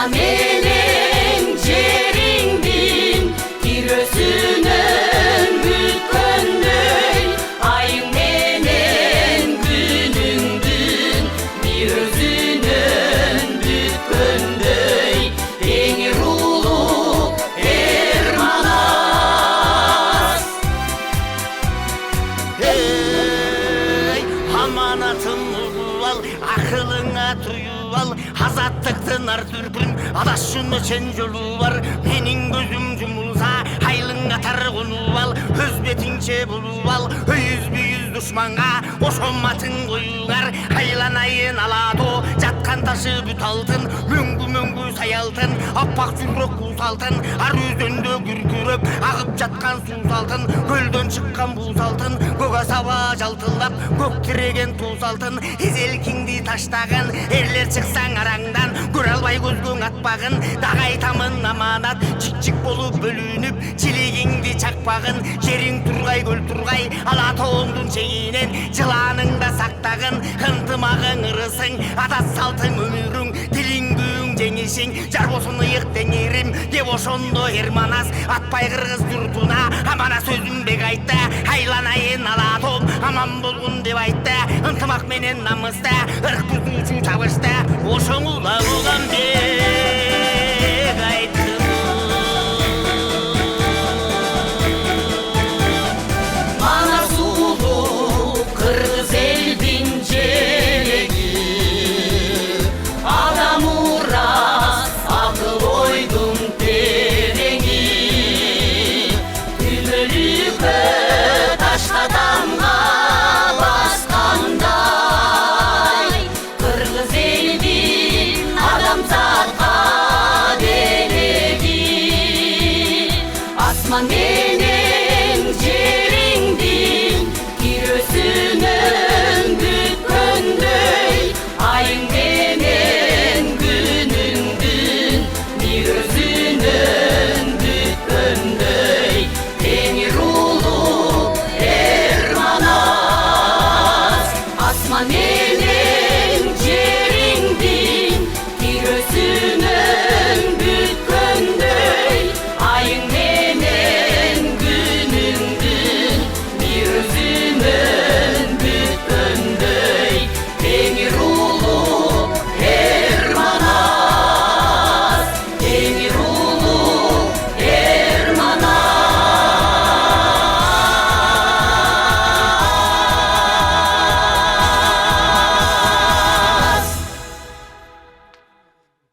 Amelen ceringdin kirösünün bütkönдөй ayың менен күнүңдүн bir өзүнөн бүткөндөй теңир улуу Эрманас. Amanatım al, akılına tuyup al, azаттыктын ар түркүн адашуну сен жолу бар. Менин көзүм жумулса айлың катар конуп ал, өз бетиңче болуп ал, үйүзбүйүз душманга ошоматың коюңар. Айланайын алато жаткан ташы бүт алтын, мөңгү мөңгү саялтын, аппак жүрөк куус алтын, ар өзөндө күркүрөп агып жаткан сууз алтын, көлдөн чыккан буз алтын, көк асаба жалтылдап көк тиреген туз алтын. Эзелкиңди таштаган эрлер чыксаң араңдан, көрө албай көзгөң атпагын, дагы айтамын аманат, чик-чик болуп бөлүнүп чилигиңди чакпагын. Жериң тургай көл тургай ала тоңдун чегинен жыланыңда сактагын. Ынтымагың ырысың ата салтың өмүрүң, тилиң күйүң жеңишиң жар болсун ыйык теңирим деп ошондо Эрманас атпай кыргыз журтуна амана сөзүн бек айтты. Айланайын алатом аман болгун деп айтты. Ынтымак менен намыста ырк бузуучу чабышта ошоң улабы